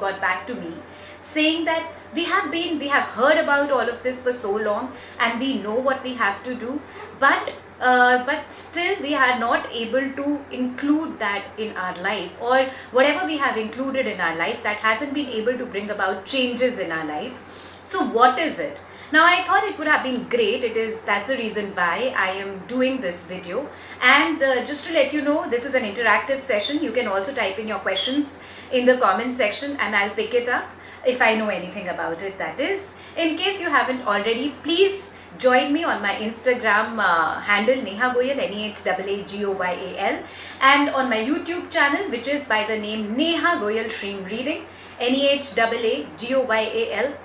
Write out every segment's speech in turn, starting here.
got back to me saying that we have heard about all of this for so long and we know what we have to do, but still we are not able to include that in our life, or whatever we have included in our life, that hasn't been able to bring about changes in our life. So what is it? Now I thought it would have been great. That's the reason why I am doing this video. And just to let you know, this is an interactive session. You can also type in your questions in the comment section and I'll pick it up if I know anything about it, that is. In case you haven't already, please join me on my Instagram handle Neha Goyal, NEHAAGOYAL, and on my YouTube channel, which is by the name Neha Goyal Shreem Reading, NEHAAGOYAL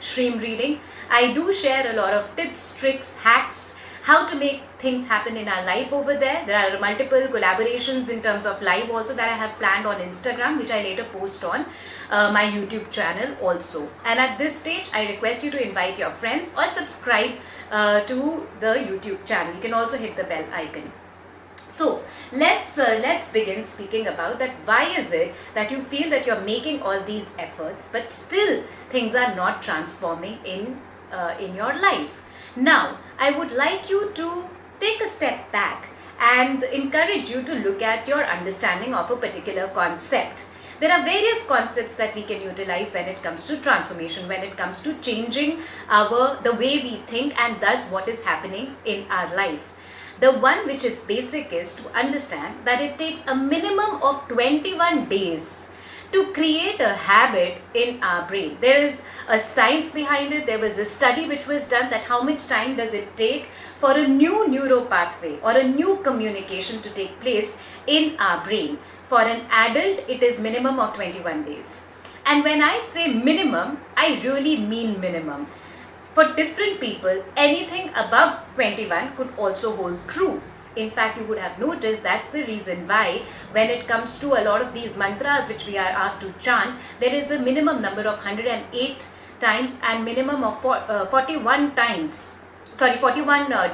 Shreem Reading. I do share a lot of tips, tricks, hacks, how to make things happen in our life over there. There are multiple collaborations in terms of live also that I have planned on Instagram, which I later post on my YouTube channel also. And at this stage, I request you to invite your friends or subscribe to the YouTube channel. You can also hit the bell icon. So let's begin speaking about that. Why is it that you feel that you're making all these efforts, but still things are not transforming in your life? Now, I would like you to take a step back and encourage you to look at your understanding of a particular concept. There are various concepts that we can utilize when it comes to transformation, when it comes to changing the way we think and thus what is happening in our life. The one which is basic is to understand that it takes a minimum of 21 days to create a habit in our brain. There is a science behind it. There was a study which was done that how much time does it take for a new neural pathway or a new communication to take place in our brain. For an adult, it is minimum of 21 days. And when I say minimum, I really mean minimum. For different people, anything above 21 could also hold true. In fact, you would have noticed that's the reason why when it comes to a lot of these mantras which we are asked to chant, there is a minimum number of 108 times and minimum of 41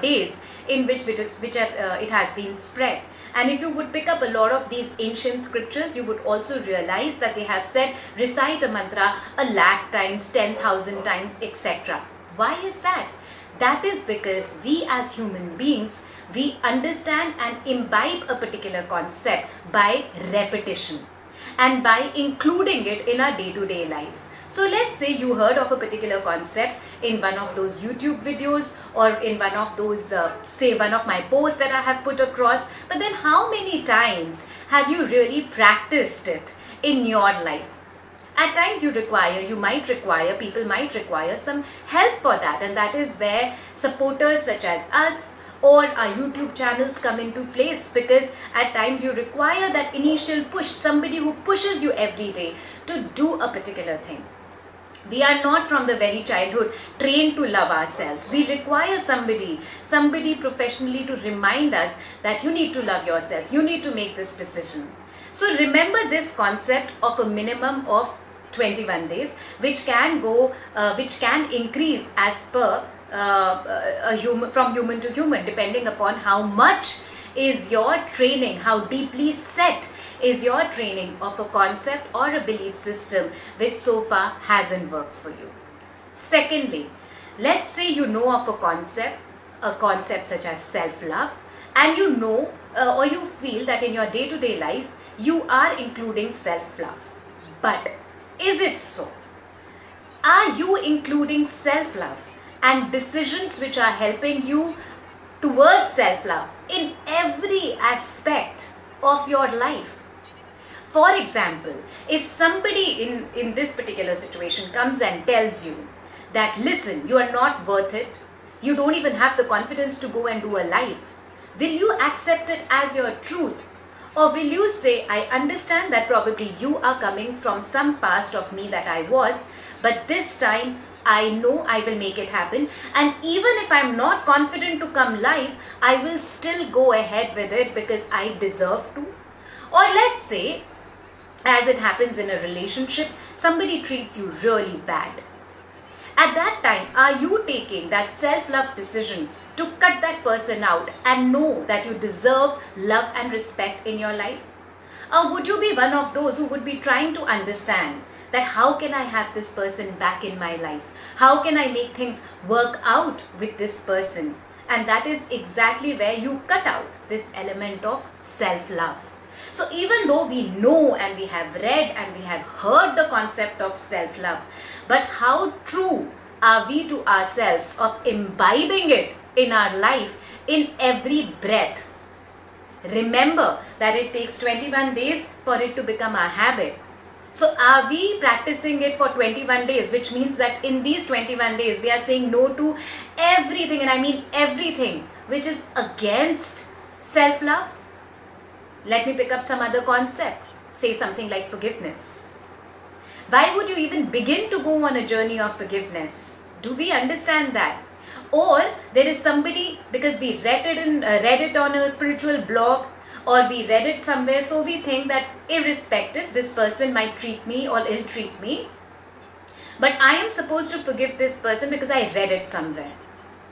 days in which it has been spread. And if you would pick up a lot of these ancient scriptures, you would also realize that they have said recite a mantra 1,00,000 times, 10,000 times, etc. Why is that? That is because we as human beings, we understand and imbibe a particular concept by repetition and by including it in our day-to-day life. So let's say you heard of a particular concept in one of those YouTube videos or in one of those, say one of my posts that I have put across, but then how many times have you really practiced it in your life? At times people might require some help for that, and that is where supporters such as us or our YouTube channels come into place, because at times you require that initial push, somebody who pushes you every day to do a particular thing. We are not from the very childhood trained to love ourselves. We require somebody professionally to remind us that you need to love yourself, you need to make this decision. So remember this concept of a minimum of 21 days, which can increase as per from human to human, depending upon how much is your training, how deeply set is your training of a concept or a belief system which so far hasn't worked for you. Secondly, let's say you know of a concept such as self-love, and you know or you feel that in your day-to-day life you are including self-love. But is it so? Are you including self-love and decisions which are helping you towards self-love in every aspect of your life? For example, if somebody in this particular situation comes and tells you that, listen, you are not worth it, you don't even have the confidence to go and do a live, will you accept it as your truth? Or will you say, I understand that probably you are coming from some past of me that I was, but this time I know I will make it happen, and even if I'm not confident to come live, I will still go ahead with it because I deserve to. Or let's say, as it happens in a relationship, somebody treats you really bad. At that time, are you taking that self-love decision to cut that person out and know that you deserve love and respect in your life? Or would you be one of those who would be trying to understand that how can I have this person back in my life? How can I make things work out with this person? And that is exactly where you cut out this element of self-love. So even though we know and we have read and we have heard the concept of self-love, but how true are we to ourselves of imbibing it in our life in every breath? Remember that it takes 21 days for it to become a habit. So are we practicing it for 21 days, which means that in these 21 days we are saying no to everything, and I mean everything, which is against self-love? Let me pick up some other concept. Say something like forgiveness. Why would you even begin to go on a journey of forgiveness? Do we understand that? Or there is somebody, because we read it on a spiritual blog, or we read it somewhere, so we think that irrespective, this person might treat me or ill treat me, but I am supposed to forgive this person because I read it somewhere.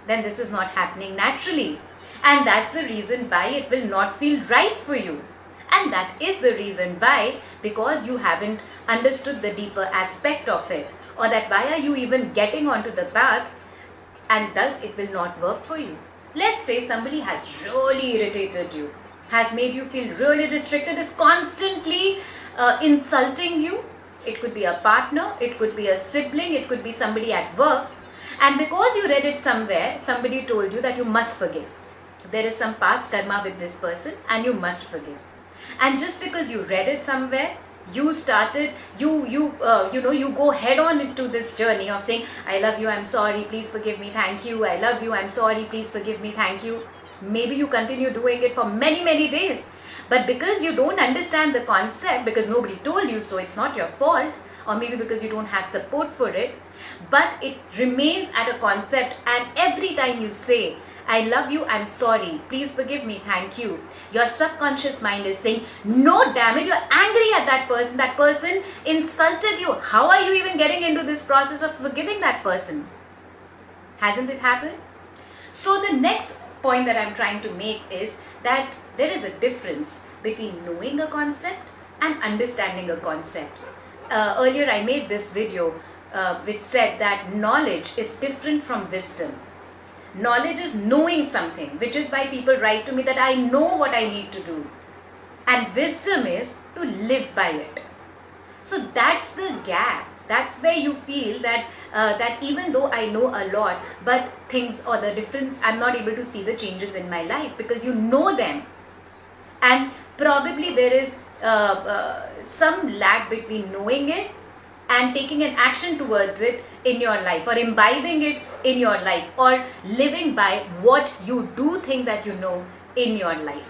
Then this is not happening naturally. And that's the reason why it will not feel right for you. And that is the reason why, because you haven't understood the deeper aspect of it, or that why are you even getting onto the path, and thus it will not work for you. Let's say somebody has really irritated you, has made you feel really restricted, is constantly insulting you. It could be a partner, it could be a sibling, it could be somebody at work. And because you read it somewhere, somebody told you that you must forgive. There is some past karma with this person and you must forgive. And just because you read it somewhere, you started, you go head on into this journey of saying, I love you, I'm sorry, please forgive me, thank you. I love you, I'm sorry, please forgive me, thank you. Maybe you continue doing it for many, many days. But because you don't understand the concept, because nobody told you so, it's not your fault, or maybe because you don't have support for it, but it remains at a concept, and every time you say, I love you, I'm sorry, please forgive me, thank you, your subconscious mind is saying, no, damn it, you're angry at that person insulted you, how are you even getting into this process of forgiving that person? Hasn't it happened? So the next point that I'm trying to make is that there is a difference between knowing a concept and understanding a concept. Earlier I made this video which said that knowledge is different from wisdom. Knowledge is knowing something, which is why people write to me that I know what I need to do. And wisdom is to live by it. So that's the gap. That's where you feel that that even though I know a lot, but things or the difference, I'm not able to see the changes in my life because you know them. And probably there is some lag between knowing it and taking an action towards it in your life, or imbibing it in your life, or living by what you do think that you know in your life.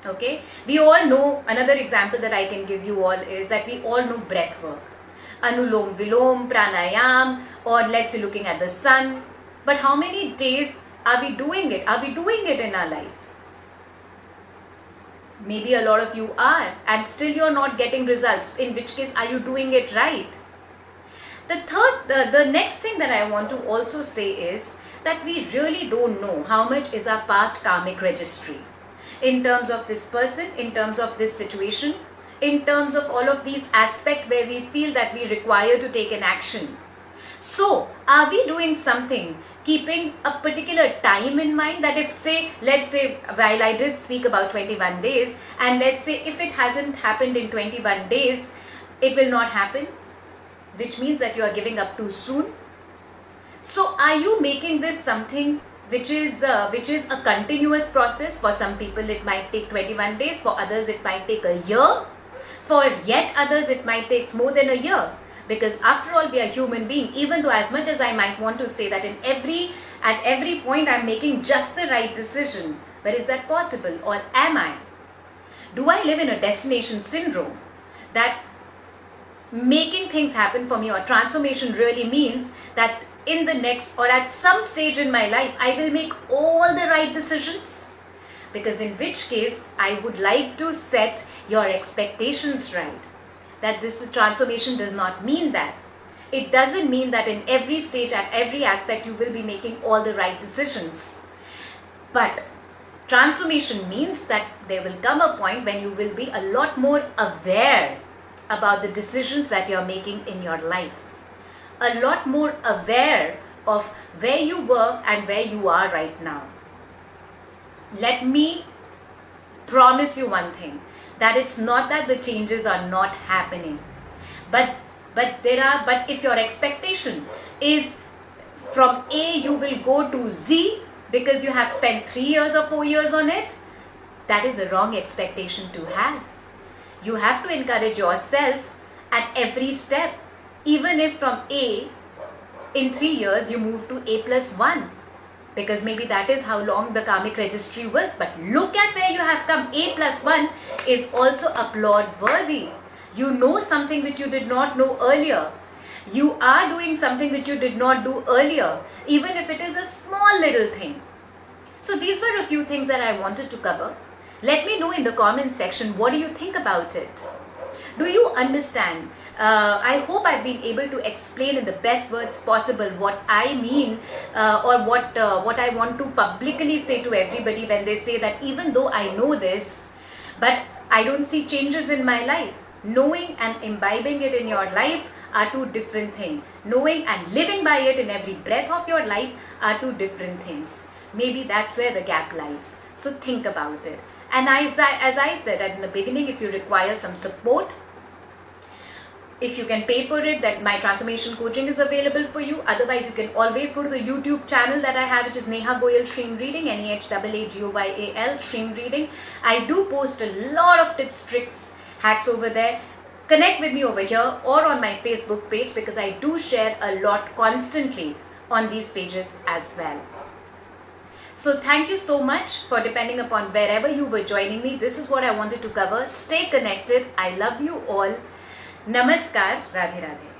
Okay, we all know, another example that I can give you all is that we all know breath work, Anulom Vilom, Pranayam, or let's say looking at the sun. But how many days are we doing it? Are we doing it in our life? Maybe a lot of you are, and still you're not getting results, in which case are you doing it right? The next thing that I want to also say is that we really don't know how much is our past karmic registry in terms of this person, in terms of this situation, in terms of all of these aspects where we feel that we require to take an action. So are we doing something keeping a particular time in mind, that if say, let's say, while I did speak about 21 days, and let's say if it hasn't happened in 21 days, it will not happen, which means that you are giving up too soon. So are you making this something which is a continuous process? For some people it might take 21 days, for others it might take a year, for yet others it might take more than a year. Because after all, we are human beings. Even though as much as I might want to say that at every point I'm making just the right decision, but is that possible, or am I? Do I live in a destination syndrome that making things happen for me, or transformation really means that in the next or at some stage in my life I will make all the right decisions? Because in which case I would like to set your expectations right. That this transformation does not mean that. It doesn't mean that in every stage, at every aspect, you will be making all the right decisions. But transformation means that there will come a point when you will be a lot more aware about the decisions that you're making in your life. A lot more aware of where you were and where you are right now. Let me promise you one thing, that it's not that the changes are not happening, but if your expectation is from A you will go to Z because you have spent 3 years or 4 years on it, that is a wrong expectation to have. You have to encourage yourself at every step, even if from A in 3 years you move to A+1, because maybe that is how long the karmic registry was. But look at where you have come. A+1 is also applaud worthy. You know something which you did not know earlier. You are doing something which you did not do earlier, even if it is a small little thing. So these were a few things that I wanted to cover. Let me know in the comment section, what do you think about it? Do you understand? I hope I've been able to explain in the best words possible what I mean, or what I want to publicly say to everybody when they say that even though I know this, but I don't see changes in my life. Knowing and imbibing it in your life are two different things. Knowing and living by it in every breath of your life are two different things. Maybe that's where the gap lies. So think about it. And as I said at the beginning, if you require some support, if you can pay for it, that my transformation coaching is available for you. Otherwise, you can always go to the YouTube channel that I have, which is Neha Goyal Stream Reading, NEHAAGOYAL Stream Reading. I do post a lot of tips, tricks, hacks over there. Connect with me over here or on my Facebook page, because I do share a lot constantly on these pages as well. So thank you so much for depending upon wherever you were joining me. This is what I wanted to cover. Stay connected. I love you all. Namaskar. Radhe Radhe.